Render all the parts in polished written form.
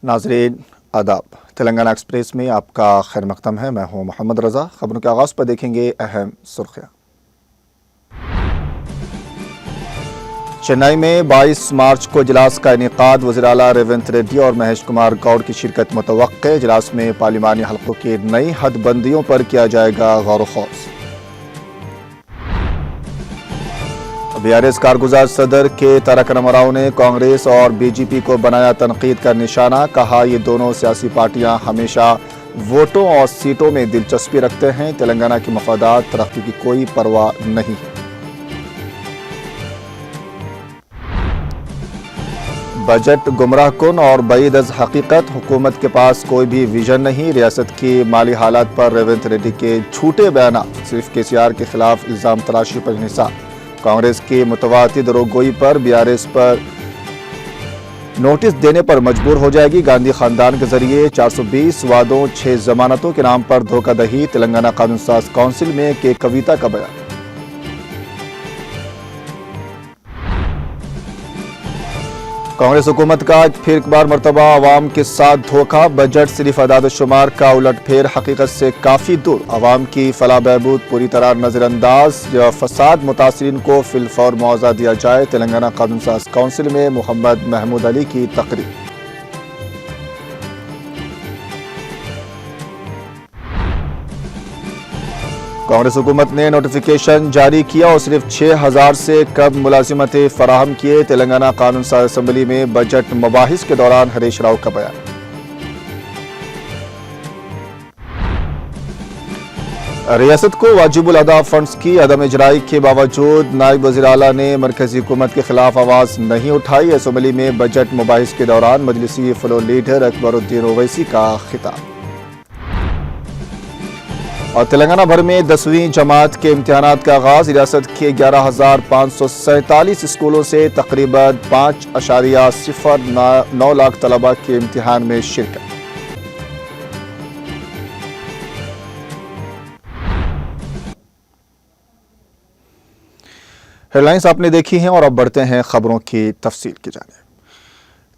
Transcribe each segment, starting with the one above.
नाज़रीन आदाब, तेलंगाना एक्सप्रेस में आपका खैर मक़दम है। मैं हूं मोहम्मद रज़ा। खबरों के आगाज़ पर देखेंगे अहम सुर्खियाँ। चेन्नई में 22 मार्च को इजलास का इनेकाद, वज़ीर आला रेवंत रेड्डी और महेश कुमार गौड़ की शिरकत मुतवक्के। इजलास में पार्लिमानी हल्कों की नई हदबंदियों पर किया जाएगा गौर ख़ौस। बीआरएस कारगुजार सदर के तारक रामाराव ने कांग्रेस और बीजेपी को बनाया तनकीद का निशाना। कहा, ये दोनों सियासी पार्टियां हमेशा वोटों और सीटों में दिलचस्पी रखते हैं। तेलंगाना की मफादात, तरक्की की कोई परवाह नहीं है। बजट गुमराह कुन और बईद अज हकीकत, हुकूमत के पास कोई भी विजन नहीं। रियासत की माली हालात पर रेवंत रेड्डी के झूठे बयान, सिर्फ केसीआर के खिलाफ इल्जाम तराशी पर निसार। कांग्रेस की मुतवातिद रोगोई पर बीआरएस पर नोटिस देने पर मजबूर हो जाएगी। गांधी खानदान के जरिए 420 वादों 6 जमानतों के नाम पर धोखाधड़ी। तेलंगाना कानून साज काउंसिल में के कविता का बयान। कांग्रेस हुकूमत का फिर एक बार मरतबा अवाम के साथ धोखा। बजट सिर्फ अदाद-ओ-शुमार का उलटफेर, हकीकत से काफी दूर। अवाम की फलाह बहबूद पूरी तरह नजरअंदाज। फसाद मुतासिरीन को फिलफौर मुआवजा दिया जाए। तेलंगाना कानून साज काउंसिल में मोहम्मद महमूद अली की तकरीर। कांग्रेस हुकूमत ने नोटिफिकेशन जारी किया और सिर्फ 6000 से कम मुलाजिमतें फराहम किए। तेलंगाना कानून साज असम्बली में बजट मबाहिस के दौरान हरीश राव का बयान। रियासत को वाजिबुल अदा फंड्स की अदम इजराई के बावजूद नायब वज़ीर आला ने मरकजी हुकूमत के खिलाफ आवाज नहीं उठाई। असम्बली में बजट मबाहिस के दौरान मजलिसी फ्लोर लीडर अकबरुद्दीन ओवैसी का खिताब। और तेलंगाना भर में 10वीं जमात के इम्तिहानात का आगाज। रियासत के 11,547 स्कूलों से तकरीबन 5.09 लाख तलबा के इम्तिहान में शिरकत। हेडलाइंस आपने देखी हैं और अब बढ़ते हैं खबरों की तफसील की जानिब।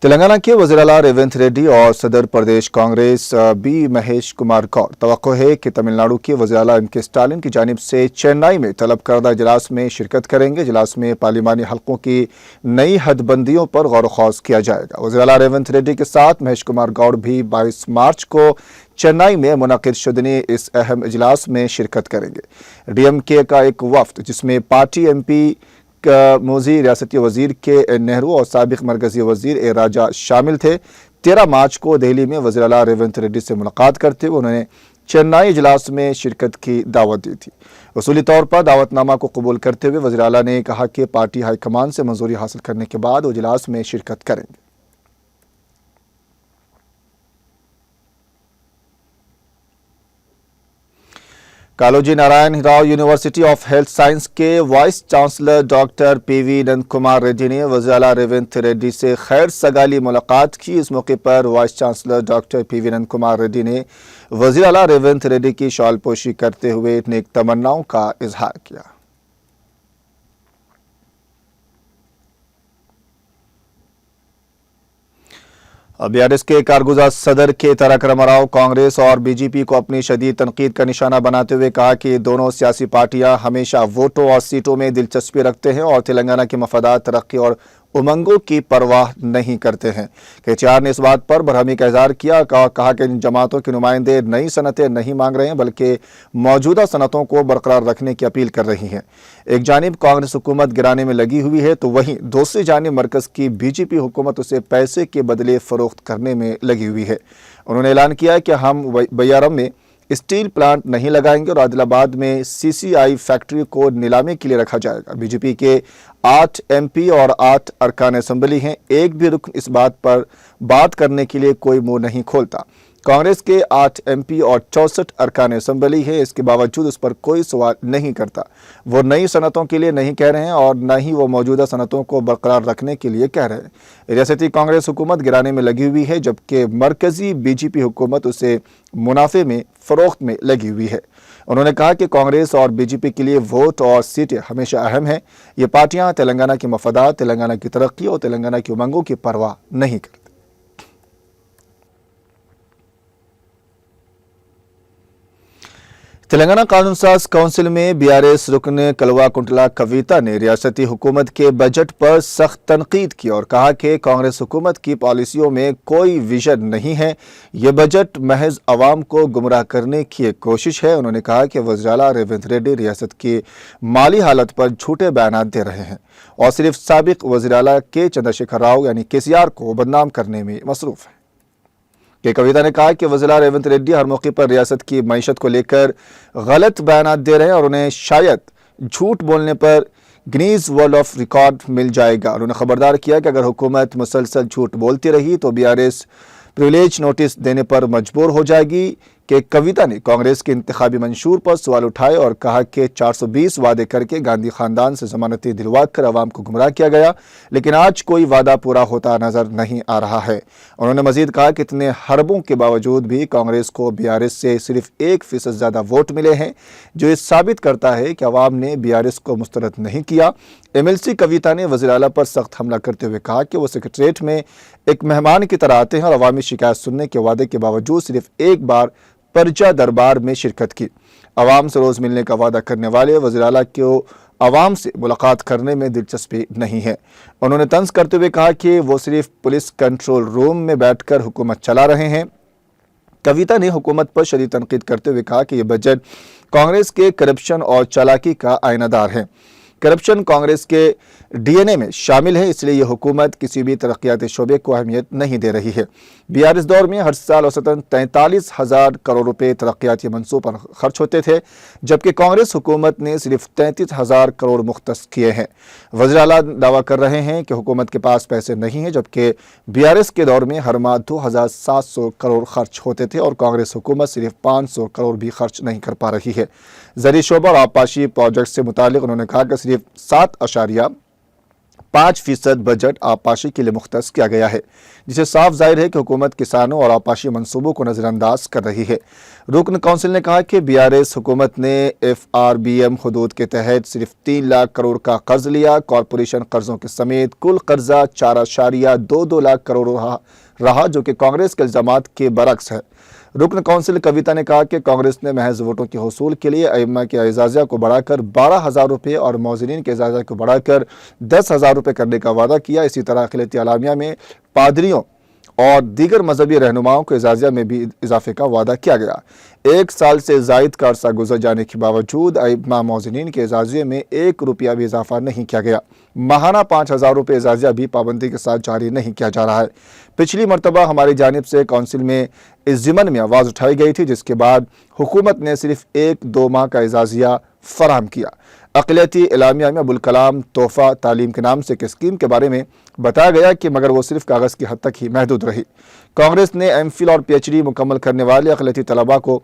तेलंगाना के वज़ीर आला रेवंत रेड्डी और सदर प्रदेश कांग्रेस बी महेश कुमार गौड़ तवक्को है कि तमिलनाडु के वज़ीर आला एम.के. स्टालिन की जानिब से चेन्नई में तलब करदा इजलास में शिरकत करेंगे। इजलास में पार्लिमानी हल्कों की नई हदबंदियों पर गौर ख़ौस किया जाएगा। वज़ीर आला रेवंत रेड्डी के साथ महेश कुमार गौड़ भी 22 मार्च को चेन्नई में मुनक़िद शुदनी इस अहम इजलास में शिरकत करेंगे। डीएमके का एक वफ्द, जिसमें पार्टी एमपी मोजी, रियासती वजीर के नेहरू और साबिक मरकजी वजीर ए राजा शामिल थे, 13 मार्च को दिल्ली में वज़ीर आला रेवंत रेड्डी से मुलाकात करते हुए उन्होंने चेन्नई इजलास में शिरकत की दावत दी थी। उसूली तौर पर दावतनामा को कबूल करते हुए वज़ीर आला ने कहा कि पार्टी हाईकमान से मंजूरी हासिल करने के बाद वो इजलास में शिरकत करेंगे। Kaloji Narayan Rao university of health science के vice chancellor doctor PV Nand Kumar Reddy ने वज़ीर आला रेवंत रेड्डी से खैर सगाली मुलाकात की। इस मौके पर vice chancellor doctor PV Nand Kumar Reddy ने वज़ीर आला रेवंत रेड्डी की शॉलपोशी करते हुए नेक तमन्नाओं का इजहार किया। बीआरएस के कारगुजार सदर के तारक रामाराव कांग्रेस और बीजेपी को अपनी शदीद तनकीद का निशाना बनाते हुए कहा कि दोनों सियासी पार्टियां हमेशा वोटों और सीटों में दिलचस्पी रखते हैं और तेलंगाना के मफादात, तरक्की और उमंगों की परवाह नहीं करते हैं। केसीआर ने इस बात पर बरहमी का इजहार किया। कहा कि इन जमातों के नुमाइंदे नई सनतें नहीं मांग रहे हैं, बल्कि मौजूदा सनतों को बरकरार रखने की अपील कर रही हैं। एक जानिब कांग्रेस हुकूमत गिराने में लगी हुई है, तो वहीं दूसरी जानिब मरकज की बीजेपी हुकूमत उसे पैसे के बदले फरोख्त करने में लगी हुई है। उन्होंने ऐलान किया है कि हम बयारम में स्टील प्लांट नहीं लगाएंगे और आदिलाबाद में सीसीआई फैक्ट्री को नीलामी के लिए रखा जाएगा। बीजेपी के 8 एमपी और 8 अरकान असम्बली हैं। एक भी रुकन इस बात पर बात करने के लिए कोई मुंह नहीं खोलता। कांग्रेस के 8 MP और 64 अरकान असेंबली है, इसके बावजूद उस पर कोई सवाल नहीं करता। वो नई सनतों के लिए नहीं कह रहे हैं और न ही वो मौजूदा सनतों को बरकरार रखने के लिए कह रहे हैं। रियासती कांग्रेस हुकूमत गिराने में लगी हुई है, जबकि मरकजी BJP हुकूमत उसे मुनाफे में फरोख्त में लगी हुई है। उन्होंने कहा कि कांग्रेस और BJP के लिए वोट और सीटें हमेशा अहम हैं। ये पार्टियां तेलंगाना के मफादात, तेलंगाना की तरक्की और तेलंगाना की उमंगों की परवाह नहीं करती। तेलंगाना कानून साज काउंसिल में BRS रुकन कलवा कुंटला कविता ने रियासती हुकूमत के बजट पर सख्त तनकीद की और कहा कि कांग्रेस हुकूमत की पॉलिसियों में कोई विजन नहीं है। ये बजट महज अवाम को गुमराह करने की एक कोशिश है। उन्होंने कहा कि वज़ीर-ए-आला रेवंत रेड्डी रियासत की माली हालत पर झूठे बयान दे रहे हैं और सिर्फ साबिक वज़ीर-ए-आला के चंद्रशेखर राव यानी KCR को बदनाम करने में मसरूफ है। के कविता ने कहा कि वज़ीर रेवंत रेड्डी हर मौके पर रियासत की मईशत को लेकर गलत बयान दे रहे हैं और उन्हें शायद झूठ बोलने पर गिनीज वर्ल्ड ऑफ रिकॉर्ड मिल जाएगा। उन्होंने खबरदार किया कि अगर हुकूमत मुसलसल झूठ बोलती रही तो BRS प्रिविलेज नोटिस देने पर मजबूर हो जाएगी। के कविता ने कांग्रेस के इंतखाबी मंशूर पर सवाल उठाए और कहा कि 420 वादे करके गांधी खानदान से जमानतें दिलवा कर अवाम को गुमराह किया गया, लेकिन आज कोई वादा पूरा होता नजर नहीं आ रहा है। उन्होंने मजीद कहा कि इतने हरबों के बावजूद भी कांग्रेस को BRS से सिर्फ 1% ज्यादा वोट मिले हैं, जो ये साबित करता है कि अवाम ने BRS को मुस्तरद नहीं किया। MLC कविता ने वज़ीर-ए-आला पर सख्त हमला करते हुए कहा कि वो सेक्रेटरीट में एक मेहमान की तरह आते हैं और अवामी शिकायत सुनने के वादे के बावजूद सिर्फ एक बार पर्चा दरबार में शिरकत की। अवाम से रोज मिलने का वादा करने वाले वज़ीर-ए-आला को अवाम से मुलाकात करने में दिलचस्पी नहीं है। उन्होंने तंज करते हुए कहा कि वो सिर्फ पुलिस कंट्रोल रूम में बैठकर हुकूमत चला रहे हैं। कविता ने हुकूमत पर शदीद तनकीद करते हुए कहा कि यह बजट कांग्रेस के करप्शन और चालाकी का आईनादार है। करप्शन कांग्रेस के DNA में शामिल है, इसलिए यह हुकूमत किसी भी तरक्याती शोबे को अहमियत नहीं दे रही है। BRS दौर में हर साल औसतन 43,000 करोड़ रुपए तरक्याती मंसूब पर खर्च होते थे, जबकि कांग्रेस हुकूमत ने सिर्फ 33,000 करोड़ मुख्तस किए हैं। वज़ीर-ए-आला दावा कर रहे हैं कि हुकूमत के पास पैसे नहीं है, जबकि BRS के दौर में हर माह 2,700 करोड़ खर्च होते थे और कांग्रेस हुकूमत सिर्फ 500 करोड़ भी खर्च नहीं कर पा रही है। ज़री शोबा और आबपाशी प्रोजेक्ट से मुतालिक उन्होंने कहा कि सिर्फ 7.5% बजट आबपाशी के लिए मुख्तस किया गया है, जिसे साफ जाहिर है कि हुकूमत किसानों और आबपाशी मंसूबों को नजरअंदाज कर रही है। रुकन काउंसिल ने कहा कि BRS हुकूमत ने FRBM हदूद के तहत सिर्फ 3 लाख करोड़ का कर्ज लिया। कॉरपोरेशन कर्जों के समेत कुल कर्जा 4.22 लाख करोड़ रहा, जो कि कांग्रेस के इल्जामात के बरक्स है। रुकन काउंसिल कविता ने कहा कि कांग्रेस ने महज वोटों के हसूल के लिए अइम्मा के एजाजिया को बढ़ाकर 12,000 रुपये और मौज़िनीन के एजाजिया को बढ़ाकर 10,000 रुपये करने का वादा किया। इसी तरह अक़लियती अलामिया में पादरियों और दीगर मजहबी रहनुमाओं को एजाजिया में भी इजाफे का वादा किया गया। 1 साल से जायद का अरसा गुजर जाने के बावजूद अइम्मा मौज़िनीन के एजाजिया में 1 रुपया भी इजाफा नहीं किया गया। माहाना 5,000 रुपये एजाजिया भी पाबंदी के साथ जारी नहीं किया जा रहा है। पिछली मरतबा हमारी जानिब से काउंसिल में इस ज़िमन में आवाज़ उठाई गई थी, जिसके बाद हुकूमत ने सिर्फ 1-2 माह का एजाजिया फराहम किया। अक़लियती इलामिया में अबुल कलाम तोहफ़ा तालीम के नाम से एक स्कीम के बारे में बताया गया कि मगर वो सिर्फ कागज़ की हद तक ही महदूद रही। कांग्रेस ने MPhil और PhD मुकम्मल करने वाले अक़लियती तलबा को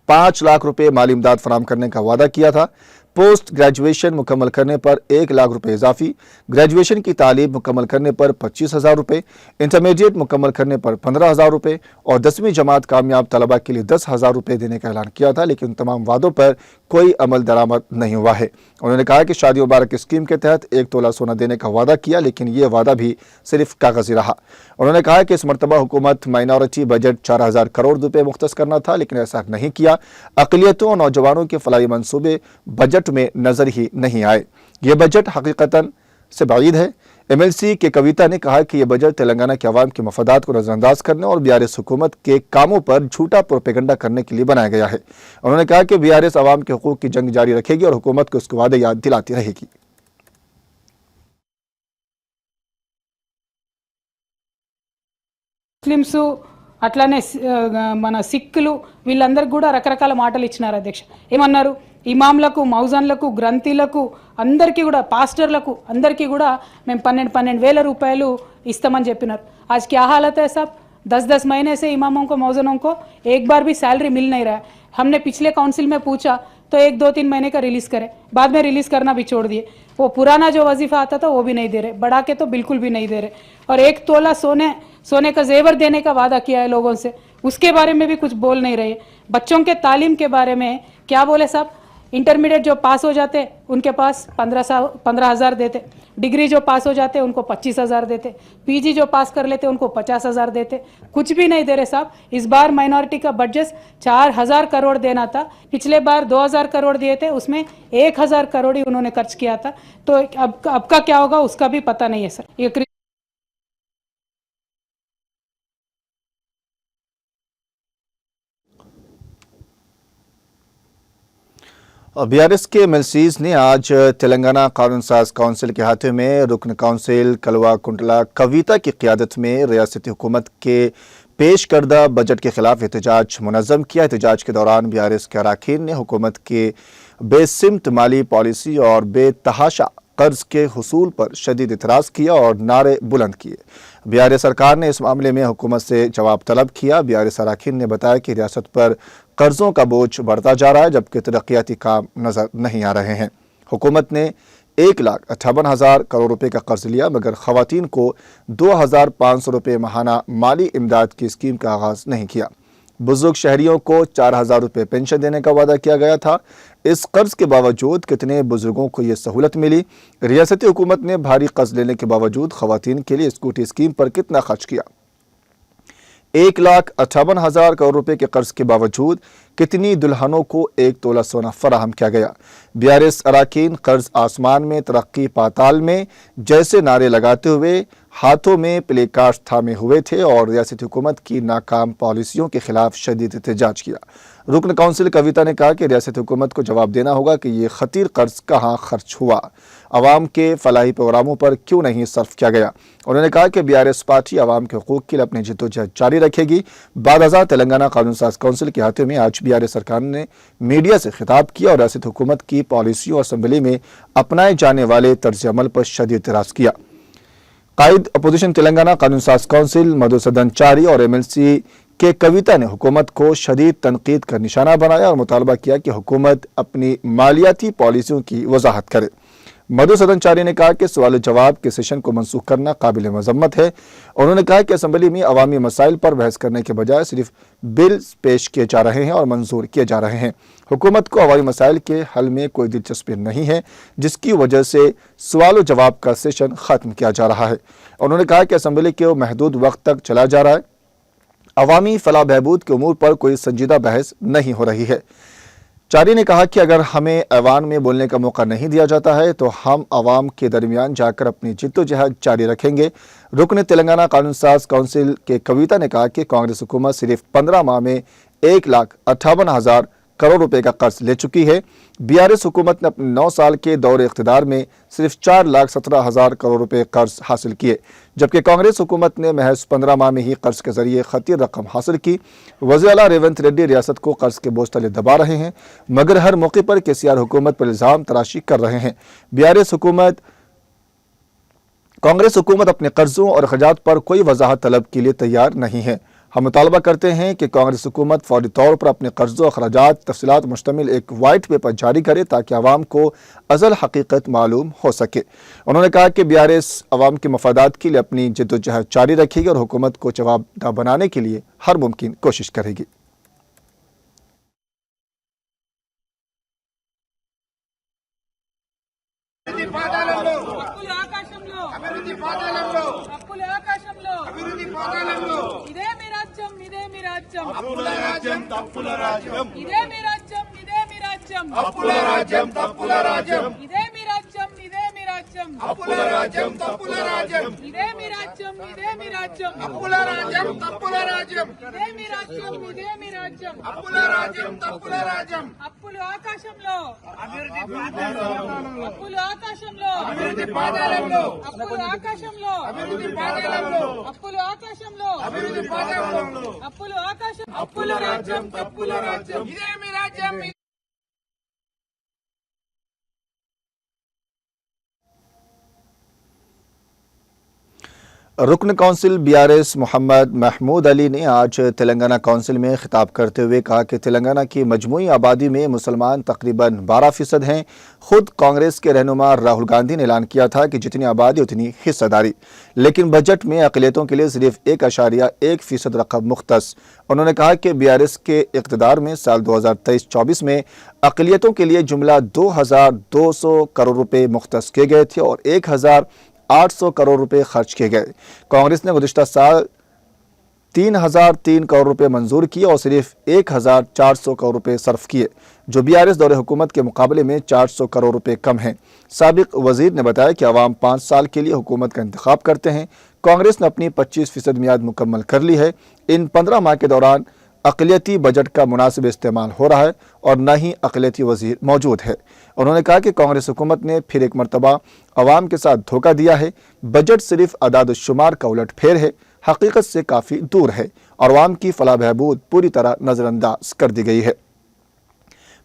5 लाख रुपये माली इमदाद फराहम करने का वादा किया था। पोस्ट ग्रेजुएशन मुकम्मल करने पर 1 लाख रुपये इजाफी, ग्रेजुएशन की तालीम मुकम्मल करने पर 25,000 रुपये, इंटरमीडिएट मुकम्मल करने पर 15,000 रुपये और 10वीं जमात कामयाब तलबा के लिए 10,000 रुपये देने का ऐलान किया था, लेकिन तमाम वादों पर कोई अमल दरामद नहीं हुआ है। उन्होंने कहा कि शादी मुबारक स्कीम के तहत 1 तोला सोना देने का वादा किया, लेकिन ये वादा भी सिर्फ कागजी रहा। उन्होंने कहा कि इस मरतबा हुकूमत माइनॉरिटी बजट 4,000 करोड़ रुपये मुख्तस करना था, लेकिन ऐसा नहीं किया। अक़लियतों और नौजवानों के फलाही मंसूबे बजट में नजर ही नहीं आए। यह बजट हकीकतन से बाइद है। MLC के कविता ने कहा कि यह बजट तेलंगाना के अवाम के मफादात को नजरअंदाज करने और BRS हुकूमत के कामों पर झूठा प्रोपेगेंडा करने के लिए बनाया गया है। उन्होंने कहा कि BRS अवाम के हकूक की जंग जारी रखेगी और हुकूमत को उसके वादे याद दिलाती रहेगी। मुस्लिम्स అట్లానే మన సిక్కులు వీళ్ళందరికీ కూడా రకరకాల మాటలు ఇచ్చినారు అధ్యక్ష. ఏమన్నారు? ఇమాంలకు, మౌజన్లకు, గ్రంథీలకు అందరికీ కూడా, పాస్టర్లకు అందరికీ కూడా మేము 12,000 రూపాయలు ఇస్తామని చెప్పినారు. आज क्या हालत है साहब? 10-10 महीने से इमामों को मौजनों को एक बार भी सैलरी मिल नहीं रहा है। हमने पिछले काउंसिल में पूछा तो 1-2-3 महीने का रिलीज करे, बाद में रिलीज करना भी छोड़ दिए। वो पुराना जो वजीफा आता था वो भी नहीं दे रहे, बढ़ा के तो बिल्कुल भी नहीं दे रहे। और 1 तोला सोने का जेवर देने का वादा किया है लोगों से, उसके बारे में भी कुछ बोल नहीं रहे। बच्चों के तालीम के बारे में क्या बोले साहब, इंटरमीडिएट जो पास हो जाते उनके पास 15,000 देते, डिग्री जो पास हो जाते उनको 25,000 देते, पीजी जो पास कर लेते उनको 50,000 देते, कुछ भी नहीं दे रहे साहब। इस बार माइनॉरिटी का बजट 4,000 करोड़ देना था, पिछले बार 2,000 करोड़ दिए थे, उसमें 1,000 करोड़ ही उन्होंने खर्च किया था। तो अब का क्या होगा उसका भी पता नहीं है सर। ये बीआरएस के एमएलसीज ने आज तेलंगाना कानून साज काउंसिल के हाथे में रुकन काउंसिल कलवा कुंटला कविता की क़यादत में रियासती हुकूमत के पेश करदा बजट के खिलाफ एहतजाज मुनज़्ज़म किया। एहतजाज के दौरान बीआरएस के अरकान ने हुकूमत के बेसिमत माली पॉलिसी और बेतहाशा कर्ज के हुसूल पर शदीद इतराज़ किया और नारे बुलंद किए। बीआरएस सरकार ने इस मामले में हुकूमत से जवाब तलब किया। बीआरएस अरकान ने बताया कि रियासत पर कर्जों का बोझ बढ़ता जा रहा है, जबकि तरक्याती काम नजर नहीं आ रहे हैं। हुकूमत ने 1,58,000 करोड़ रुपए का कर्ज लिया, मगर खवातीन को 2,500 रुपये माहाना माली इमदाद की स्कीम का आगाज नहीं किया। बुजुर्ग शहरियों को 4,000 रुपये पेंशन देने का वादा किया गया था। इस कर्ज के बावजूद कितने बुजुर्गों को ये सहूलत मिली? रियासती हुकूमत ने भारी कर्ज लेने के बावजूद खवातीन के लिए स्कूटी स्कीम पर कितना खर्च किया? 1,58,000 करोड़ रुपए के कर्ज के बावजूद कितनी दुल्हनों को 1 तोला सोना फराहम किया गया? बीआरएस अरकान कर्ज आसमान में तरक्की पाताल में जैसे नारे लगाते हुए हाथों में प्ले कार्ड थामे हुए थे और रियासती हुकूमत की नाकाम पॉलिसियों के खिलाफ शदीद एहतजाज किया। रुकन काउंसिल कविता ने कहा कि रियासती हुकूमत को जवाब देना होगा कि ये खतीर कर्ज कहाँ खर्च हुआ, अवाम के फलाही प्रोग्रामों पर क्यों नहीं सर्फ किया गया। उन्होंने कहा कि बीआरएस पार्टी अवाम के हकूक़ के लिए अपनी जिद्दोजहद जारी रखेगी। बादशाह तेलंगाना कानून साज काउंसिल के हाथों में आज बीआरएस सरकार ने मीडिया से खिताब किया और रियासती हुकूमत की पॉलिसियों और असम्बली में अपनाए जाने वाले तर्ज अमल पर शदीद एतराज़ किया। कायद अपोजिशन तेलंगाना कानून साज काउंसिल मधुसूदन चारी और एमएलसी के कविता ने हुकूमत को शदीद तनकीद का निशाना बनाया और मुतालबा किया कि हुकूमत अपनी मालियाती पॉलिसियों की वजाहत करे। मधुसूदन चारी ने कहा कि सवाल जवाब के सेशन को मनसूख करना काबिल मजम्मत है। उन्होंने कहा कि असम्बली में अवामी मसाइल पर बहस करने के बजाय सिर्फ बिल पेश किए जा रहे हैं और मंजूर किए जा रहे हैं। हुकूमत को अवामी मसाइल के हल में कोई दिलचस्पी नहीं है, जिसकी वजह से सवाल जवाब का सेशन खत्म किया जा रहा है। उन्होंने कहा कि असम्बली के महदूद वक्त तक चला जा रहा है, अवामी फलाह बहबूद के उमूर पर कोई संजीदा बहस नहीं हो रही है। चारी ने कहा कि अगर हमें ऐवान में बोलने का मौका नहीं दिया जाता है तो हम आवाम के दरमियान जाकर अपनी जिद्दोजहद जारी रखेंगे। रुकन तेलंगाना कानून साज काउंसिल के कविता ने कहा कि कांग्रेस हुकूमत सिर्फ 15 माह में 1,58,000 करोड़ रुपए का कर्ज ले चुकी है। बीआरएस हुकूमत ने अपने 9 साल के दौरे इख्तिदार में सिर्फ 4,17,000 करोड़ रुपए कर्ज हासिल किए, जबकि कांग्रेस हुकूमत ने महज 15 माह में ही कर्ज के जरिए खतीर रकम हासिल की। वज़ीर आला रेवंत रेड्डी रियासत को कर्ज के बोझ तले दबा रहे हैं, मगर हर मौके पर केसीआर हुकूमत पर इल्जाम तराशी कर रहे हैं। कांग्रेस हुकूमत अपने कर्जों और अखराजात पर कोई वजाहत तलब के लिए तैयार नहीं है। हम मुतालबा करते हैं कि कांग्रेस हुकूमत फौरी तौर पर अपने कर्जों और अखराजात तफसीलात मुश्तमिल एक वाइट पेपर जारी करे ताकि आवाम को असल हकीकत मालूम हो सके। उन्होंने कहा कि बीआरएस आवाम के मफादात के लिए अपनी जिद्दोजहद जारी रखेगी और हुकूमत को जवाबदेह बनाने के लिए हर मुमकिन कोशिश करेगी। ఇదే మీ రాజ్యం ఇదే మీ రాజ్యం అప్పుల రాజ్యం తప్పుల రాజ్యం ఇదే మీ రాజ్యం ఇదే మీ రాజ్యం అప్పుల రాజ్యం తప్పుల రాజ్యం ఇదే మీ రాజ్యం ఇదే మీ రాజ్యం అప్పుల రాజ్యం తప్పుల రాజ్యం ఇదే మీ రాజ్యం ఇదే మీ రాజ్యం అప్పుల రాజ్యం తప్పుల రాజ్యం ఇదే మీ రాజ్యం ఇదే మీ రాజ్యం అప్పుల రాజ్యం తప్పుల రాజ్యం అప్పులు ఆకాశంలో అభివృద్ధి పాతాళంలో అప్పులు ఆకాశంలో అభివృద్ధి పాతాళంలో అప్పులు ఆకాశంలో అభివృద్ధి పాతాళంలో అప్పులు ఆకాశంలో అభివృద్ధి పాతాళంలో అప్పులు ఆకాశం అప్పుల రాజ్యం తప్పుల రాజ్యం ఇదే మీ రాజ్యం। रुकन काउंसिल बीआरएस मोहम्मद महमूद अली ने आज तेलंगाना काउंसिल में खिताब करते हुए कहा कि तेलंगाना की मजमूई आबादी में मुसलमान तकरीबन 12% हैं। खुद कांग्रेस के रहनुमा राहुल गांधी ने ऐलान किया था कि जितनी आबादी उतनी हिस्सेदारी, लेकिन बजट में अक़लियतों के लिए सिर्फ 1.1% रकम मुख्तस। उन्होंने कहा कि बीआरएस के इक़्तिदार में साल 2023-24 में अक़लियतों के लिए जुमला 2200 करोड़ रुपए मुख्तस किए गए थे और 1800 करोड़ रुपए खर्च किए गए। कांग्रेस ने गुज़िश्ता साल 3003 करोड़ रुपए मंजूर किए और सिर्फ 1400 करोड़ रुपए सर्फ किए, जो बीआरएस दौरे हुकूमत के मुकाबले में 400 करोड़ रुपए कम हैं। साबिक वजीर ने बताया कि अवाम 5 साल के लिए हुकूमत का इंतखाब करते हैं। कांग्रेस ने अपनी 25% मियाद मुकम्मल कर ली है। इन 15 माह के दौरान अक़लियती बजट का मुनासिब इस्तेमाल हो रहा है और न ही अक़लियती वजीर मौजूद है। उन्होंने कहा कि कांग्रेस हुकूमत ने फिर एक मरतबा अवाम के साथ धोखा दिया है। बजट सिर्फ अदाद शुमार का उलट फेर है, हकीकत से काफ़ी दूर है और अवाम की फलाह बहबूद पूरी तरह नज़रअंदाज कर दी गई है।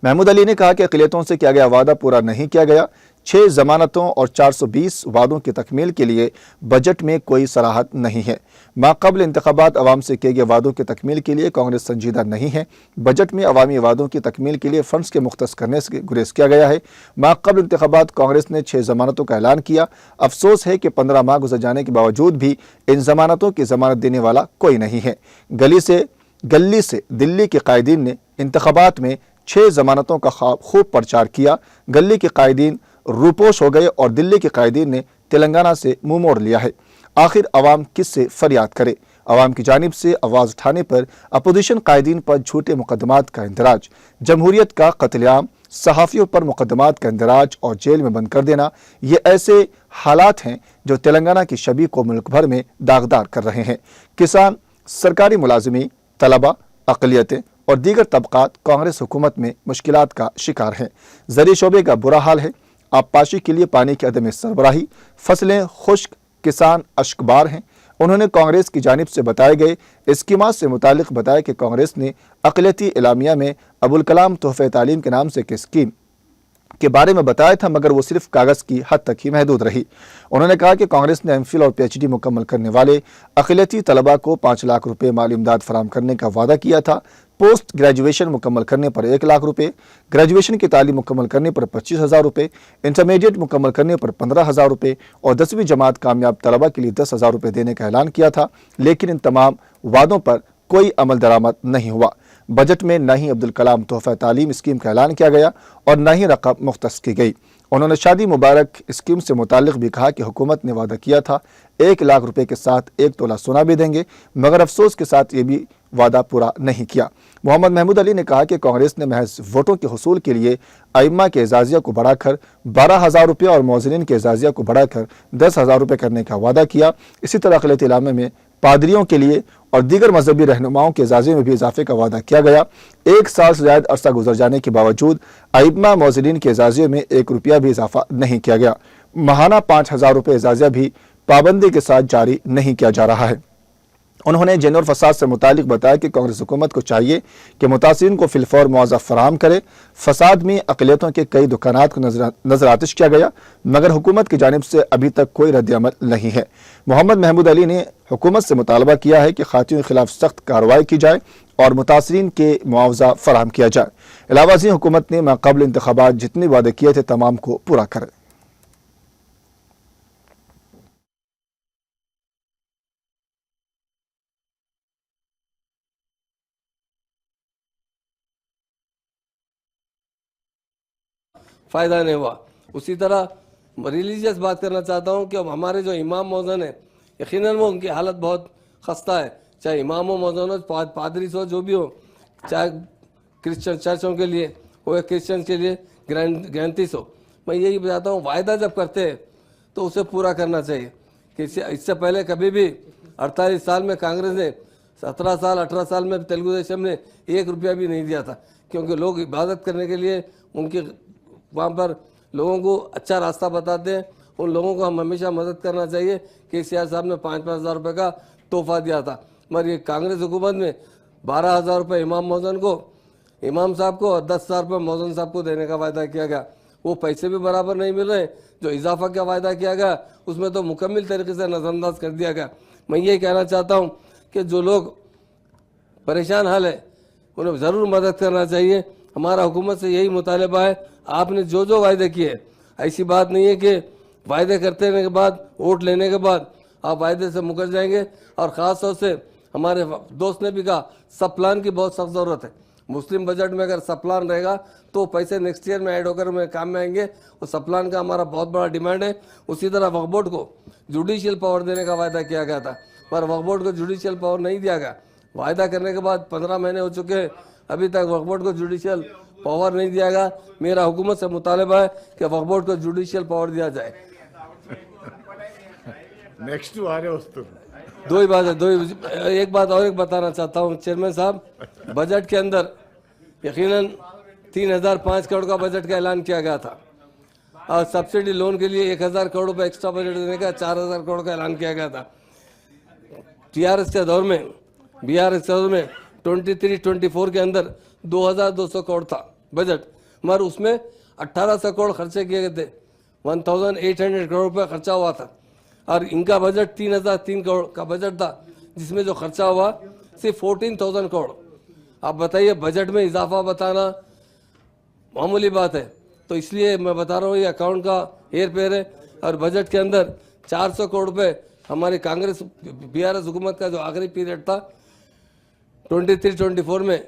महमूद अली ने कहा कि अक़लियतों से किया गया वादा पूरा नहीं किया गया। 6 जमानतों और 420 वादों की तकमील के लिए बजट में कोई सराहत नहीं है। माक़बल इंतखाबात अवाम से किए गए वादों की तकमील के लिए कांग्रेस संजीदा नहीं है। बजट में अवामी वादों की तकमील के लिए फंड्स के मुख्तस करने से गुरेज किया गया है। माक़बल इंतखाबात कांग्रेस ने 6 जमानतों का ऐलान किया। अफसोस है कि 15 माह गुजर जाने के बावजूद भी इन जमानतों की जमानत देने वाला कोई नहीं है। गली से दिल्ली के कायदीन ने इंतखाबात में 6 जमानतों का खूब प्रचार किया। गली के कायदीन रूपोश हो गए और दिल्ली के कायदीन ने तेलंगाना से मुंह मोड़ लिया है। आखिर अवाम किससे फरियाद करे? अवाम की जानिब से आवाज़ उठाने पर अपोजिशन कायदीन पर झूठे मुकदमात का इंदराज, जमहूरियत का कत्लेआम, सहाफ़ियों पर मुकदमात का इंदराज और जेल में बंद कर देना, ये ऐसे हालात हैं जो तेलंगाना की छवि को मुल्क भर में दागदार कर रहे हैं। किसान, सरकारी मुलाजिमी, तलबा, अक़लियतें और दीगर तबकात कांग्रेस हुकूमत में मुश्किलात का शिकार हैं। ज़री शोबे का बुरा हाल है। आबपाशी के लिए पानी की अदम सरबराही, फसलें खुश्क, किसान अश्कबार हैं। उन्होंने कांग्रेस की जानिब से बताए गए स्कीमात से मुतालिक बताया कि कांग्रेस ने अक़लियती इलामिया में अबुल कलाम तोहफ़े तालीम के नाम से एक स्कीम के बारे में बताया था, मगर वो सिर्फ कागज़ की हद तक ही महदूद रही। उन्होंने कहा कि कांग्रेस ने एमफिल और पीएचडी मुकम्मल करने वाले अक़लियती तलबा को 5 लाख रुपए माली इमदाद फराम करने का वादा किया था। पोस्ट ग्रेजुएशन मुकम्मल करने पर 1 लाख रुपए, ग्रेजुएशन की तालीम मुकम्मल करने पर 25,000 रुपये, इंटरमीडिएट मुकम्मल करने पर 15,000 रुपये और 10वीं जमात कामयाब तलबा के लिए 10,000 रुपये देने का ऐलान किया था। लेकिन इन तमाम वादों पर कोई अमल दरामद नहीं हुआ। बजट में न ही अब्दुल कलाम तोहफ़ा तालीम स्कीम का ऐलान किया गया और न ही रकम मुख्तस की गई। उन्होंने शादी मुबारक स्कीम से मुतालिक भी कहा कि हुकूमत ने वादा किया था 1 लाख रुपए के साथ 1 तोला सोना भी देंगे, मगर अफसोस के साथ ये भी वादा पूरा नहीं किया। मोहम्मद महमूद अली ने कहा कि कांग्रेस ने महज वोटों के हुसूल के लिए आइम्मा के एजाजिया को बढ़ाकर 12,000 रुपये और मौज़िनीन के एजाजिया को बढ़ाकर 10,000 रुपये करने का वादा किया। इसी तरह अक़लियती इलामे में पादरियों के लिए और दीगर मजहबी रहनुमाओं के एजाज़े में भी इजाफे का वादा किया गया। 1 साल से ज़्यादा अरसा गुजर जाने के बावजूद आइम्मा मौज़िनीन के एजाज़े में 1 रुपया भी इजाफा नहीं किया गया। माहाना 5,000 रुपये एजाज़िया भी पाबंदी के साथ जारी नहीं किया जा रहा है। उन्होंने जन और फसाद से मुतालिक बताया कि कांग्रेस हुकूमत को चाहिए कि मुतासिरीन को फिलफौर मुआवजा फराहम करे। फसाद में अक़लियतों के कई दुकानात को नजर आतिश किया गया, मगर हुकूमत की जानिब से अभी तक कोई रद्द-ए-अमल नहीं है। मोहम्मद महमूद अली ने हुकूमत से मुतालबा किया है कि खातियों के खिलाफ सख्त कार्रवाई की जाए और मुतासिरीन के मुआवजा फराहम किया जाए। अलावा ज़ी हुकूमत ने माक़बल इंतखाबात जितने वादे किए थे तमाम को पूरा करे। फ़ायदा नहीं हुआ। उसी तरह रिलीजियस बात करना चाहता हूँ कि अब हमारे जो इमाम मौज़न है, यकीनन वो उनकी हालत बहुत खस्ता है, चाहे इमाम हो, मौज़न हो, पादरी हो, जो भी हो, चाहे क्रिश्चियन चर्चों के लिए हो या क्रिश्चियन के लिए ग्रैंथिस हो। मैं यही बताता हूँ, वायदा जब करते हैं तो उसे पूरा करना चाहिए। कि इससे पहले कभी भी 48 साल में कांग्रेस ने 17 साल 18 साल में तेलुगु देशम ने 1 रुपया भी नहीं दिया था, क्योंकि लोग इबादत करने के लिए उनके वहाँ पर लोगों को अच्छा रास्ता बताते हैं। उन लोगों को हम हमेशा मदद करना चाहिए। केसीआर साहब ने 5-5 हज़ार रुपये का तोहफा दिया था, मगर ये कांग्रेस हुकूमत में 12,000 रुपये इमाम मौज़न को, इमाम साहब को, और 10,000 रुपये मौज़न साहब को देने का वायदा किया गया। वो पैसे भी बराबर नहीं मिल रहे। जो इजाफा का वायदा किया गया उसमें तो मुकम्मल तरीके से नज़रअंदाज कर दिया गया। मैं ये कहना चाहता हूँ कि जो लोग परेशान हाल है उन्हें ज़रूर मदद करना चाहिए। हमारा हुकूमत से यही मुतालबा है, आपने जो जो वायदे किए, ऐसी बात नहीं है कि वायदे करते रहने के बाद, वोट लेने के बाद आप वायदे से मुकर जाएंगे। और ख़ास तौर से हमारे दोस्त ने भी कहा सब प्लान की बहुत सख्त ज़रूरत है। मुस्लिम बजट में अगर सब प्लान रहेगा तो पैसे नेक्स्ट ईयर में ऐड होकर में काम में आएंगे, और सब प्लान का हमारा बहुत बड़ा डिमांड है। उसी तरह वक्फ बोर्ड को जुडिशियल पावर देने का वायदा किया गया था, पर वक्फ बोर्ड को जुडिशियल पावर नहीं दिया गया। वायदा करने के बाद 15 महीने हो चुके हैं, अभी तक वक्फ बोर्ड को जुडिशियल पावर नहीं दिया गया। मेरा हुकूमत से मुतालबा है कि वक्फ बोर्ड को जुडिशियल पावर दिया जाए। नेक्स्ट वारे वस्तु दो ही बात है, एक बात और एक बताना चाहता हूँ चेयरमैन साहब, बजट के अंदर यकीनन 3005 करोड़ का बजट का ऐलान किया गया था, और सब्सिडी लोन के लिए 1000 करोड़ रुपए एक्स्ट्रा बजट देने का 4000 करोड़ का ऐलान किया गया था। टीआरएस के दौर में, बीआरएस के दौर में 23-24 के अंदर 2200 करोड़ था बजट, मगर उसमें 1800 करोड़ खर्चे किए गए थे, 1800 करोड़ रुपये खर्चा हुआ था। और इनका बजट 3003 करोड़ का बजट था, जिसमें जो खर्चा हुआ सिर्फ 14,000 करोड़। आप बताइए, बजट में इजाफा बताना मामूली बात है, तो इसलिए मैं बता रहा हूँ ये अकाउंट का हेर फेर है। और बजट के अंदर 400 करोड़ रुपए हमारी कांग्रेस बीआरएस हुकूमत का जो आखिरी पीरियड था 23-24 में,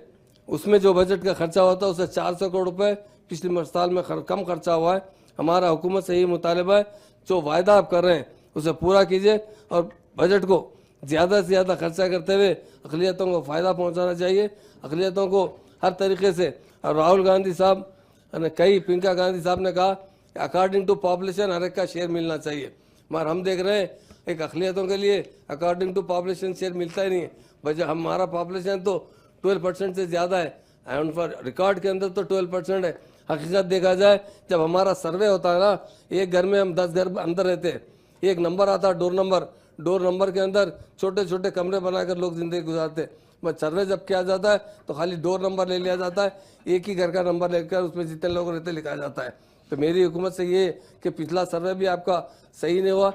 उसमें जो बजट का खर्चा हुआ था उससे 400 करोड़ रुपए पिछले साल में कम खर्चा हुआ है। हमारा हुकूमत से यही मुतालबा है, जो वायदा आप कर रहे हैं उसे पूरा कीजिए, और बजट को ज़्यादा से ज़्यादा खर्चा करते हुए अक़लियतों को फ़ायदा पहुंचाना चाहिए, अक़लियतों को हर तरीके से। और राहुल गांधी साहब ने प्रियंका गांधी साहब ने कहा अकॉर्डिंग टू पॉपुलेशन हर एक का शेयर मिलना चाहिए, मगर हम देख रहे हैं एक अक़लियतों के लिए अकॉर्डिंग टू पॉपुलेशन शेयर मिलता ही नहीं है। बजट हमारा पॉपुलेशन तो 12% से ज़्यादा है, एंड फॉर रिकॉर्ड के अंदर तो 12% है। हकीकत देखा जाए, जब हमारा सर्वे होता है ना, एक घर में हम 10 घर अंदर रहते हैं, एक नंबर आता है डोर नंबर के अंदर छोटे छोटे कमरे बनाकर लोग जिंदगी गुजारते हैं। बस सर्वे जब किया जाता है तो खाली डोर नंबर ले लिया जाता है, एक ही घर का नंबर लेकर उसमें जितने लोग रहते लिखा जाता है। तो मेरी हुकूमत से ये कि पिछला सर्वे भी आपका सही नहीं हुआ,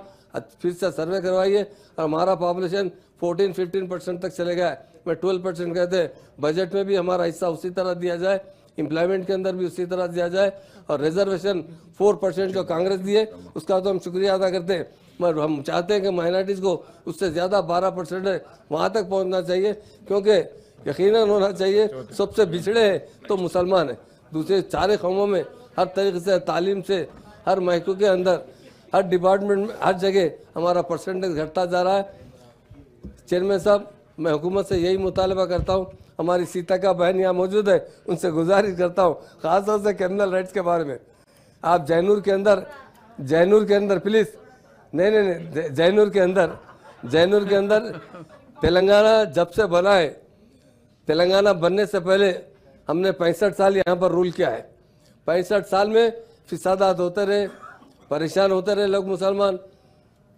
फिर से सर्वे करवाइए। और हमारा पॉपुलेशन 14-15% तक चले गया है, मैं 12% कहते, बजट में भी हमारा हिस्सा उसी तरह दिया जाए, एम्प्लॉयमेंट के अंदर भी उसी तरह दिया जाए। और रिजर्वेशन 4% जो कांग्रेस दिए उसका तो हम शुक्रिया अदा करते हैं, मगर हम चाहते हैं कि माइनॉरिटीज़ को उससे ज़्यादा 12% है वहाँ तक पहुँचना चाहिए, क्योंकि यकीनन होना चाहिए सबसे पिछड़े हैं तो मुसलमान हैं, दूसरे सारे कौमों में हर तरीके से, तालीम से, हर महकमे के अंदर, हर डिपार्टमेंट में, हर जगह हमारा परसेंटेज घटता जा रहा है। चेयरमैन साहब, मैं हुकूमत से यही मुतालबा करता हूँ, हमारी सीता का बहन यहाँ मौजूद है, उनसे गुजारिश करता हूँ ख़ास तौर से क्रिमिनल राइट्स के बारे में। आप जैनूर के अंदर प्लीज़, नहीं, जैनूर के अंदर तेलंगाना जब से बना है, तेलंगाना बनने से पहले हमने 65 साल यहाँ पर रूल किया है। 65 साल में फिसादात होते रहे, परेशान होते रहे लोग मुसलमान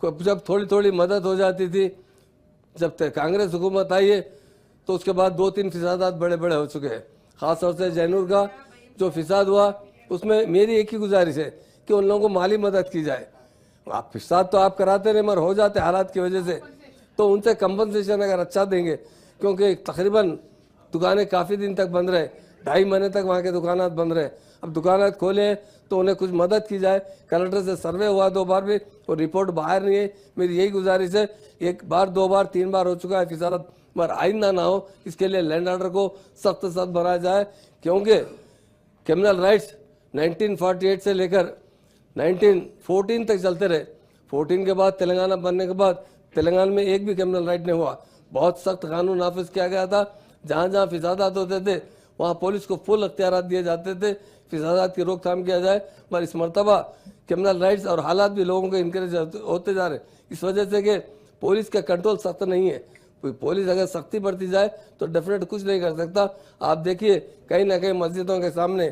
को, जब थोड़ी थोड़ी मदद हो जाती थी। जब तक कांग्रेस हुकूमत आई है तो उसके बाद 2-3 फिसादात बड़े बड़े हो चुके हैं। ख़ास तौर से जैनूर का जो फिसाद हुआ, उसमें मेरी एक ही गुजारिश है कि उन लोगों को माली मदद की जाए। आप फिसाद तो आप कराते नहीं, मगर हो जाते हालात की वजह से, तो उनसे कंपनसेशन अगर अच्छा देंगे, क्योंकि तकरीबन दुकानें काफ़ी दिन तक बंद रहे, 2.5 महीने तक वहाँ के दुकानात बंद रहे। अब दुकानात खोले तो उन्हें कुछ मदद की जाए। कलेक्टर से सर्वे हुआ 2 बार भी, वो रिपोर्ट बाहर नहीं है। मेरी यही गुजारिश है, 1 बार 2 बार 3 बार हो चुका है फिसाद, मगर आइंदा ना हो, इसके लिए लैंड ऑर्डर को सख्त बनाया जाए, क्योंकि क्रिमिनल राइट्स 1948 से लेकर 1914 तक चलते रहे। 14 के बाद तेलंगाना बनने के बाद तेलंगाना में एक भी क्रिमिनल राइट नहीं हुआ। बहुत सख्त कानून नाफिज किया गया था, जहाँ जहाँ फिसादात होते थे वहाँ पुलिस को फुल अख्तियारात दिए जाते थे, फिसादात की रोकथाम किया जाए। मगर इस मरतबा क्रिमिनल राइट्स और हालात भी लोगों को इनकरेज होते जा रहे, इस वजह से कि पुलिस का कंट्रोल सख्त नहीं है। पुलिस अगर सख्ती बढ़ती जाए तो डेफिनेट कुछ नहीं कर सकता। आप देखिए, कहीं ना कहीं मस्जिदों के सामने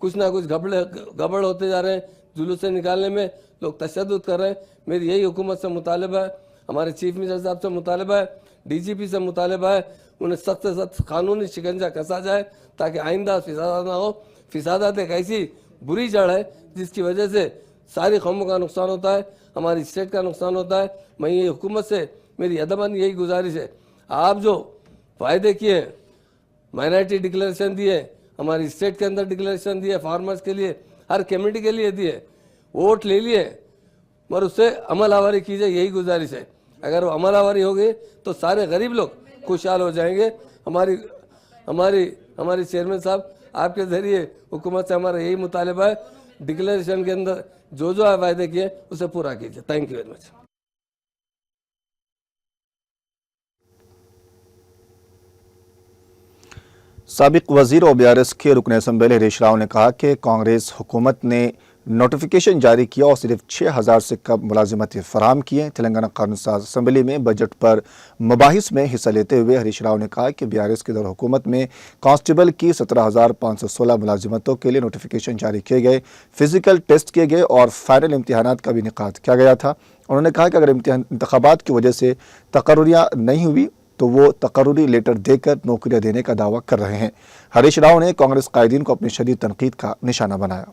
कुछ ना कुछ गड़बड़ होते जा रहे हैं, जुलूस से निकालने में लोग तशद्दुद कर रहे हैं। मेरी यही हुकूमत से मुतालबा है, हमारे चीफ मिनिस्टर साहब से मुतालबा है, डीजीपी से मुतालबा है, उन्हें सख्त से सख्त कानूनी शिकंजा कसा जाए, ताकि आइंदा फिसादात ना हो। फिसादात एक ऐसी बुरी जड़ है जिसकी वजह से सारी कौमों का नुकसान होता है, हमारी स्टेट का नुकसान होता है। मैं ये हुकूमत से मेरी यदमन यही गुजारिश है, आप जो फायदे किए, माइनॉरिटी डिक्लेरेशन दिए, हमारी स्टेट के अंदर डिक्लेरेशन दिए, फार्मर्स के लिए, हर कम्युनिटी के लिए दिए, वोट ले लिए, मगर उससे अमल आवारी कीजिए, यही गुजारिश है। अगर वो अमल आवारी होगी तो सारे गरीब लोग खुशहाल हो जाएंगे। हमारी हमारी हमारी चेयरमैन साहब, आपके जरिए हुकूमत से हमारा यही मुतालबा है, डिक्लेरेशन के अंदर जो जो वायदे किए उसे पूरा कीजिए। Thank you very much. साबिक वजीर और BRS के रुकन असम्बली हरीश राव ने कहा कि कांग्रेस हुकूमत ने नोटिफिकेशन जारी किया और सिर्फ 6,000 से कम मुलाजिमतें फराहम की हैं। तेलंगाना कानून साज असम्बली में बजट पर मुबाहिस में हिस्सा लेते हुए हरीश राव ने कहा कि BRS के दौर हुकूमत में कांस्टेबल की 17,516 मुलाजिमतों के लिए नोटिफिकेशन जारी किए गए, फिजिकल टेस्ट किए गए और फाइनल इम्तिहानात का भी इनेकाद किया गया था। उन्होंने कहा कि अगर इंतखाबात की वजह से तकर्रुरियाँ नहीं हुई तो वो तकर्रुरी लेटर देकर नौकरियां देने का दावा कर रहे हैं। हरीश राव ने कांग्रेस कायदीन को अपनी शदीद तनकीद का निशाना बनाया।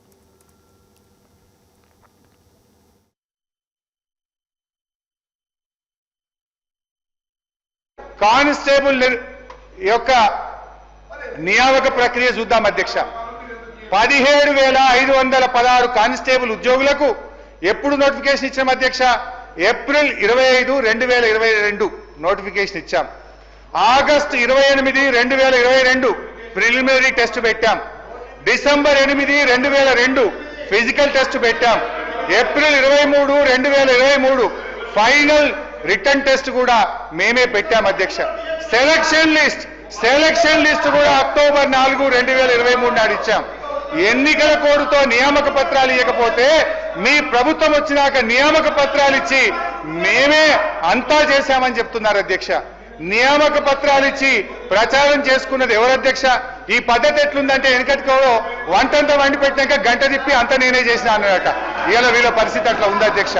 కానిస్టేబుల్ యొక్క నియామక ప్రక్రియ చూద్దాం అధ్యక్ష. 17,516 కానిస్టేబుల్ ఉద్యోగులకు ఎప్పుడు నోటిఫికేషన్ ఇచ్చాం అధ్యక్ష? ఏప్రిల్ 25, 2022 నోటిఫికేషన్ ఇచ్చాం. ఆగస్టు 28, 2022 ప్రిలిమినరీ టెస్ట్ పెట్టాం. డిసెంబర్ 8, 2002 ఫిజికల్ టెస్ట్ పెట్టాం. ఏప్రిల్ 23, 2023 ఫైనల్ రిటర్న్ టెస్ట్ కూడా మేమే పెట్టాం అధ్యక్ష. సెలక్షన్ లిస్ట్ కూడా అక్టోబర్ 4, 2023 నాడు ఇచ్చాం. ఎన్నికల కోడ్తో నియామక పత్రాలు ఇవ్వకపోతే మీ ప్రభుత్వం వచ్చినాక నియామక పత్రాలు ఇచ్చి మేమే అంతా చేశామని చెప్తున్నారు అధ్యక్ష. నియామక పత్రాలు ఇచ్చి ప్రచారం చేసుకున్నది ఎవరు అధ్యక్ష? ఈ పద్ధతి ఎట్లుందంటే వెనకటికో వంటంతా వండి పెట్టాక గంట తిప్పి అంతా నేనే చేసిన అన్నట. ఇవాళ వీళ్ళ పరిస్థితి అట్లా ఉంది అధ్యక్ష.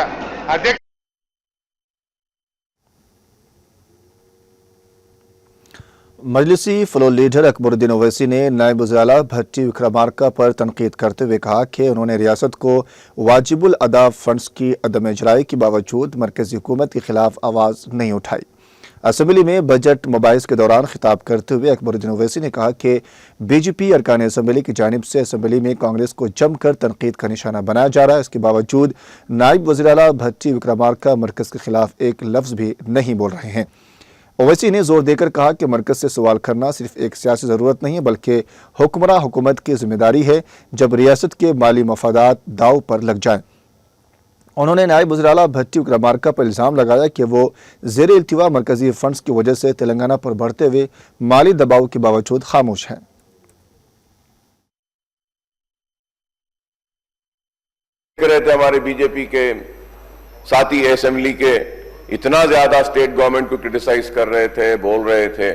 मजलिसी फ्लोर लीडर अकबरुद्दीन ओवैसी ने नायब वज़ीर-ए-आला भट्टी विक्रमार्का पर तनकीद करते हुए कहा कि उन्होंने रियासत को वाजिबुल अदा फंड्स की अदम इजराई के बावजूद मरकजी हुकूमत के खिलाफ आवाज़ नहीं उठाई। असम्बली में बजट मुबाहिस के दौरान खिताब करते हुए अकबरुद्दीन ओवैसी ने कहा कि BJP अरकान असम्बली की जानिब से असम्बली में कांग्रेस को जमकर तनकीद का निशाना बनाया जा रहा है। इसके बावजूद नायब वज़ीर-ए-आला भट्टी विक्रमार्का मरकज़ के खिलाफ एक लफ्ज़ भी नहीं बोल रहे हैं। ओवैसी ने जोर देकर कहा कि मरकज से सवाल करना सिर्फ एक सियासी ज़रूरत नहीं है बल्कि हुक्मरान हुकूमत की जिम्मेदारी है जब रियासत के माली मफादात दाव पर लग जाएं। उन्होंने नायब वज़ीर-ए-आला भट्टी विक्रमार्का पर इल्ज़ाम लगाया कि वो ज़ेर इल्तिवा मरकजी फंड्स की वजह से तेलंगाना पर बढ़ते हुए माली दबाव के बावजूद खामोश हैं। हमारे बीजेपी के साथी असेंबली के इतना ज्यादा स्टेट गवर्नमेंट को क्रिटिसाइज कर रहे थे, बोल रहे थे,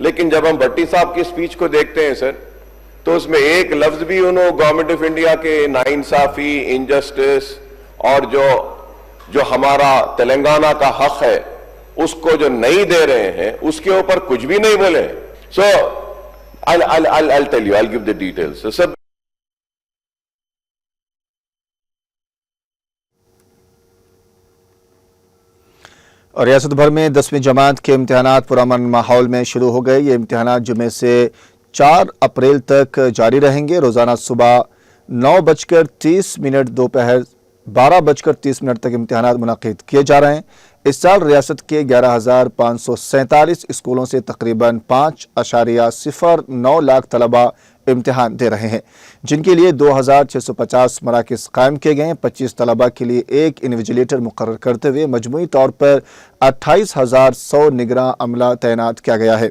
लेकिन जब हम भट्टी साहब की स्पीच को देखते हैं सर, तो उसमें एक लफ्ज भी उन्होंने गवर्नमेंट ऑफ इंडिया के नाइंसाफी, इनजस्टिस और जो हमारा तेलंगाना का हक है उसको जो नहीं दे रहे हैं उसके ऊपर कुछ भी नहीं बोले। सो I'll tell you, I'll give the details. So, sir, और रियासत भर में 10वीं जमात के इम्तिहानात पुरअमन माहौल में शुरू हो गए। ये इम्तिहानात जुमे से 4 अप्रैल तक जारी रहेंगे। रोज़ाना सुबह 9:30 दोपहर 12:30 तक इम्तिहानात मुनक़िद किए जा रहे हैं। इस साल रियासत के 11,547 स्कूलों से तकरीबन 5.09 लाख तलबा इम्तिहान दे रहे हैं, जिनके लिए 2,650 मराकज़ कायम किए गए हैं। 25 तलबा के लिए एक इन्विजिलेटर मुकर्रर करते हुए मजमूई तौर पर 28,100 निगरां अमला तैनात किया गया है।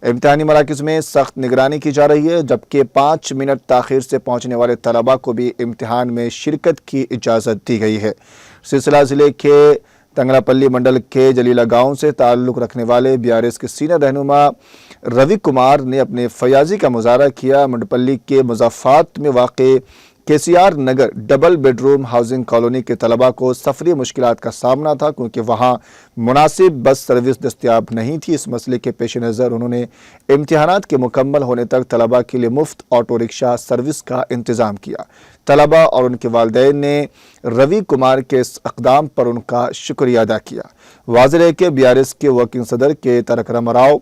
इम्तिहानी मराकज़ में सख्त निगरानी की जा रही है, जबकि 5 मिनट ताख़ीर से पहुँचने वाले तलबा को भी इम्तिहान में शिरकत की इजाज़त दी गई है। सिलसिला ज़िले के तंगलापल्ली मंडल के जलीला गांव से ताल्लुक़ रखने वाले BRS के सीनियर रहनुमा रवि कुमार ने अपने फयाजी का मुजाहरा किया। मंडपल्ली के मुज़ाफ़ात में वाक़े केसीआर नगर डबल बेडरूम हाउसिंग कॉलोनी के तलबा को सफरी मुश्किलात का सामना था क्योंकि वहां मुनासिब बस सर्विस दस्तियाब नहीं थी। इस मसले के पेश नज़र उन्होंने इम्तिहानात के मुकम्मल होने तक तलबा के लिए मुफ्त ऑटो रिक्शा सर्विस का इंतज़ाम किया। तलबा और उनके वालिदैन ने रवि कुमार के इस इक़दाम पर उनका शुक्रिया अदा किया। वाज़ेह है कि BRS के वर्किंग सदर के तारक रामाराव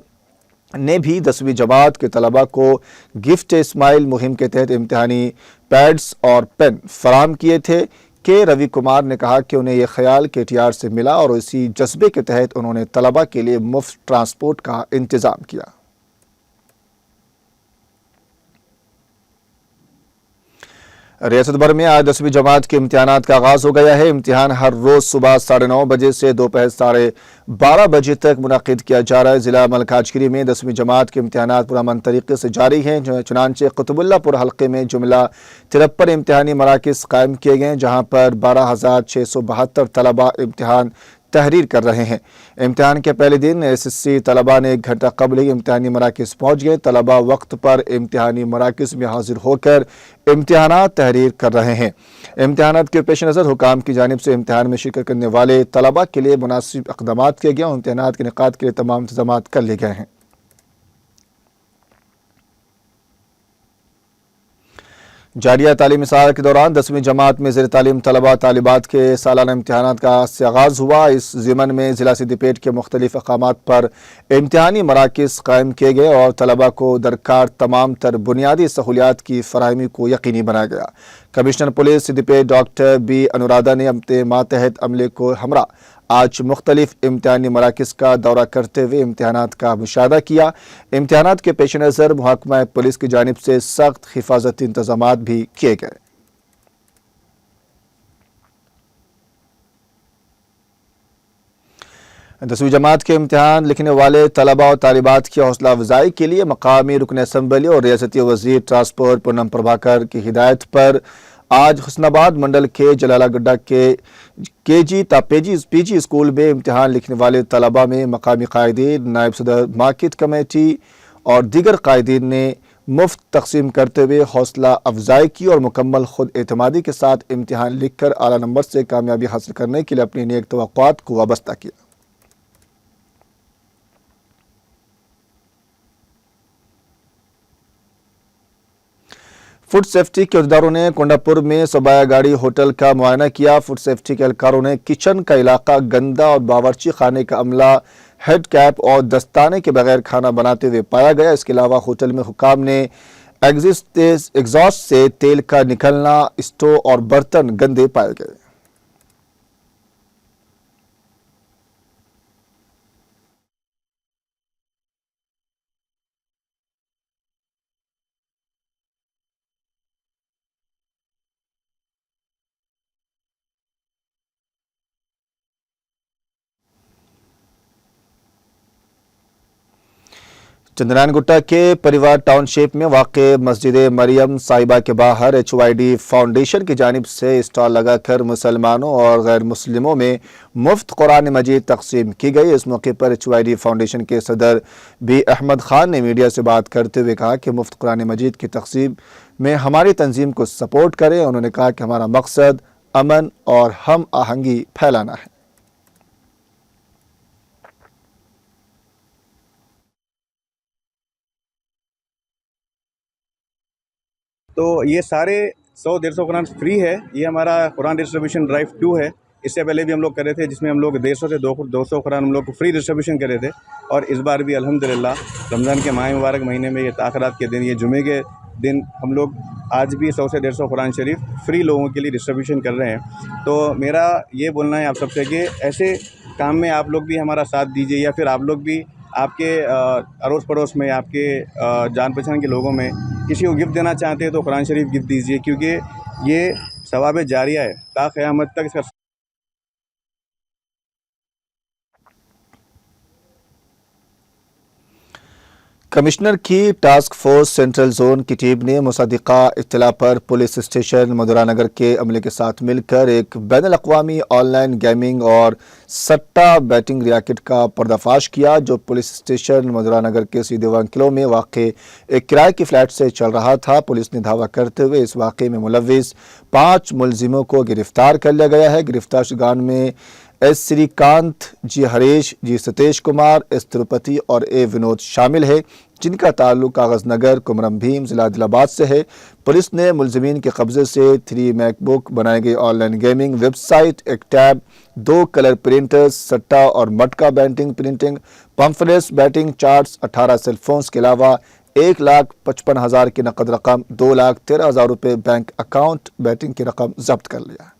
ने भी 10वीं जमात के तलबा को गिफ्ट इस्माइल मुहिम के तहत इम्तिहानी पैड्स और पेन फराम किए थे। के रवि कुमार ने कहा कि उन्हें यह ख्याल KTR से मिला और इसी जज्बे के तहत उन्होंने तलबा के लिए मुफ्त ट्रांसपोर्ट का इंतज़ाम किया। रियासत भर में आज 10वीं जमात के इम्तिहानात का आगाज हो गया है। इम्तिहान हर रोज सुबह 9:30 बजे से दोपहर 12:30 बजे तक मुनाकिद किया जा रहा है। जिला मलकाजगिरी में 10वीं जमात के इम्तिहानात पुरअमन तरीके से जारी हैं। चुनांचे कुतुबुल्लापुर हल्के में जुमला 53 इम्तिहानी मराकिज़ कायम किए गए हैं, जहाँ पर 12,672 तलबा इम्तिहान तहरीर कर रहे हैं। इम्तिहान के पहले दिन SSC तलबा ने 1 घंटा कबल ही इम्तिहानी मराकिज़ पहुँच गए। तलबा वक्त पर इम्तिहानी मराकिज़ में हाजिर होकर इम्तिहानात तहरीर कर रहे हैं। इम्तिहानात के पेश नज़र हुकाम की जानिब से इम्तिहान में शिरकत करने वाले तलबा के लिए मुनासिब इक़दाम किए गए और इम्तिहानात के इनेकाद के लिए तमाम इंतज़ाम कर लिए गए हैं। जारिया तालीमी साल के दौरान 10वीं जमात में ज़ेर तालीम तलबा तालिबात के सालाना इम्तिहानात का से आगाज़ हुआ। इस ज़िमन में ज़िला सिद्दीपेट के मुख्तलिफ अक़ामात पर इम्तिहानी मराकिज़ कायम किए गए और तलबा को दरकार तमाम तर बुनियादी सहूलियात की फराहमी को यकीनी बनाया गया। Commissioner police Siddipet doctor B Anuradha ने अपने मातहत अमले को हमरा आज मुख्तलिफ इम्तिहानी मराकिज़ का दौरा करते हुए इम्तिहानात का मुशाहदा किया। इम्तिहानात के पेश नज़र महकमा पुलिस की जानिब से सख्त हिफाजती इंतजामात भी किए गए। दसवीं जमात के इम्तिहान लिखने वाले तलबा और तालिबात की हौसला अफजाई के लिए मकामी रुकन असम्बली और रियासती वज़ीर ट्रांसपोर्ट पूनम प्रभाकर की हिदायत पर आज हुस्नाबाद मंडल के जलालागड्डा के KG ता PG स्कूल में इम्तिहान लिखने वाले तलबा में मकामी कायदीन, नायब सदर मार्केट कमेटी और दीगर कायदीन ने मुफ्त तकसीम करते हुए हौसला अफजाई की और मुकम्मल खुद एतमादी के साथ इम्तिहान लिखकर आला नंबर से कामयाबी हासिल करने के लिए अपनी नेक तवक्कुआत को वाबस्ता किया। फूड सेफ्टी के अहदेदारों ने कोंडापुर में सबाया गाड़ी होटल का मुआयना किया। फूड सेफ्टी के एहलकारों ने किचन का इलाका गंदा और बावर्ची खाने का अमला हेड कैप और दस्ताने के बगैर खाना बनाते हुए पाया गया। इसके अलावा होटल में हुकाम ने एग्जॉस्ट से तेल का निकलना, स्टोव और बर्तन गंदे पाए गए। चंद्रनारायण गुट्टा के परिवार टाउनशिप में वाक़े मस्जिद मरियम साहिबा के बाहर HYD फाउंडेशन की जानिब से स्टॉल लगाकर मुसलमानों और गैर मुस्लिमों में मुफ्त कुरान मजीद तकसीम की गई। इस मौके पर HYD फाउंडेशन के सदर B अहमद खान ने मीडिया से बात करते हुए कहा कि मुफ्त कुरान मजीद की तकसीम में हमारी तंजीम को सपोर्ट करें। उन्होंने कहा कि हमारा मकसद अमन और हम आहंगी फैलाना है। तो ये सारे 100-150 कुरान फ्री है। ये हमारा कुरान डिस्ट्रीब्यूशन ड्राइव 2 है। इससे पहले भी हम लोग कर रहे थे, जिसमें हम लोग 150 से 200 कुरान हम लोग को फ्री डिस्ट्रीब्यूशन कर रहे थे। और इस बार भी अल्हम्दुलिल्लाह रमज़ान के माह मुबारक महीने में ये ताख़िरात के दिन, ये जुमे के दिन हम लोग आज भी 100 से 150 कुरान शरीफ फ्री लोगों के लिए डिस्ट्रीब्यूशन कर रहे हैं। तो मेरा ये बोलना है आप सबसे कि ऐसे काम में आप लोग भी हमारा साथ दीजिए, या फिर आप लोग भी आपके अड़ोस पड़ोस में, आपके जान पहचान के लोगों में किसी को गिफ्ट देना चाहते हैं तो कुरान शरीफ गिफ्ट दीजिए, क्योंकि ये सवाब जारिया है ता क़यामत तक इसका। कमिश्नर की टास्क फोर्स सेंट्रल जोन की टीम ने मुसद्दिका इत्तला पर पुलिस स्टेशन मधुरानगर के अमले के साथ मिलकर एक बैनुल-अक़वामी ऑनलाइन गेमिंग और सट्टा बैटिंग रैकेट का पर्दाफाश किया, जो पुलिस स्टेशन मधुरानगर के सीधे वंकिलों में वाक़ एक किराए की फ्लैट से चल रहा था। पुलिस ने दावा करते हुए इस वाक़े में मुलव्विस 5 मुलजिमों को गिरफ्तार कर लिया गया है। गिरफ्तार शुजान में एस श्रीकांत, जी हरीश, जी सतीश कुमार, एस तिरुपति और ए विनोद शामिल है, जिनका ताल्लुक कागजनगर, कुमरम भीम, जिला आदिलाबाद से है। पुलिस ने मुलजिमीन के कब्जे से 3 मैकबुक, बनाई गई ऑनलाइन गेमिंग वेबसाइट, एक टैब, 2 कलर प्रिंटर्स, सट्टा और मटका batting printing, pamphlets, batting charts, 18 cellphones के अलावा 1,55,000 की नकद रकम, 2,13,000 रुपये बैंक अकाउंट बैटिंग की रकम जब्त कर लिया।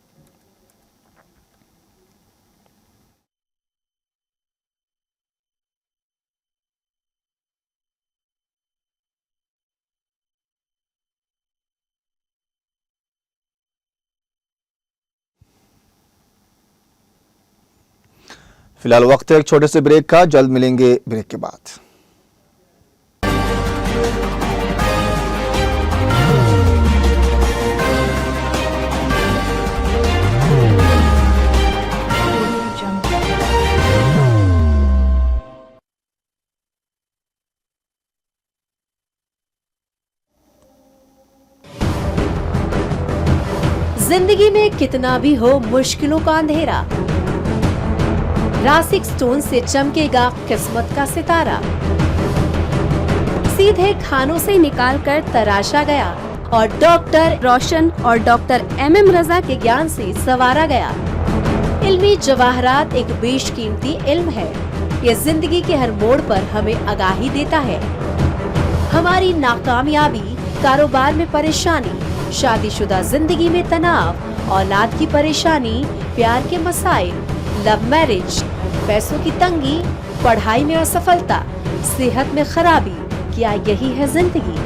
फिलहाल वक्त है एक छोटे से ब्रेक का, जल्द मिलेंगे ब्रेक के बाद। जिंदगी में कितना भी हो मुश्किलों का अंधेरा, रासिक स्टोन से चमकेगा किस्मत का सितारा। सीधे खानों से निकालकर तराशा गया और डॉक्टर रोशन और डॉक्टर MM रजा के ज्ञान से संवारा गया। इल्मी जवाहरात एक बेशकीमती इल्म है। ये जिंदगी के हर मोड़ पर हमें आगाही देता है। हमारी नाकामयाबी, कारोबार में परेशानी, शादीशुदा जिंदगी में तनाव, औलाद की परेशानी, प्यार के मसाइल, लव मैरिज, पैसों की तंगी, पढ़ाई में असफलता, सेहत में खराबी, क्या यही है जिंदगी?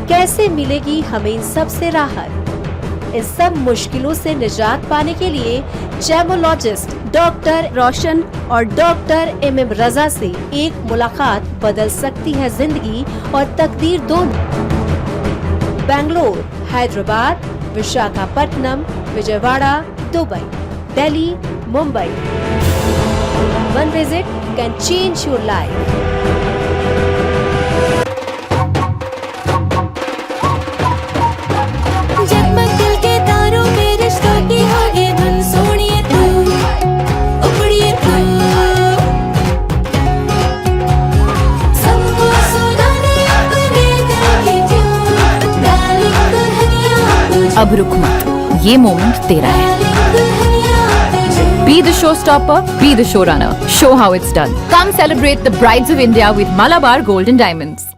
कैसे मिलेगी हमें इन सब से राहत? इस सब मुश्किलों से निजात पाने के लिए जेमोलॉजिस्ट डॉक्टर रोशन और डॉक्टर MM रजा से एक मुलाकात बदल सकती है जिंदगी और तकदीर दोनों। Bangalore, Hyderabad, Visakhapatnam, Vijayawada, Dubai, Delhi, Mumbai. One visit can change your life. जगमग दिल के तारों में रिश्तों की होगी धुन, सोनिए तू, उपड़िए तू, सबको सुनाने अपने दिल की ट्यून, डार्लिंग दुल्हनिया तुझे, अब रुक मत, ये मोमेंट तेरा है। Be the showstopper, be the showrunner. Show how it's done. Come celebrate the Brides of India with Malabar Gold and Diamonds.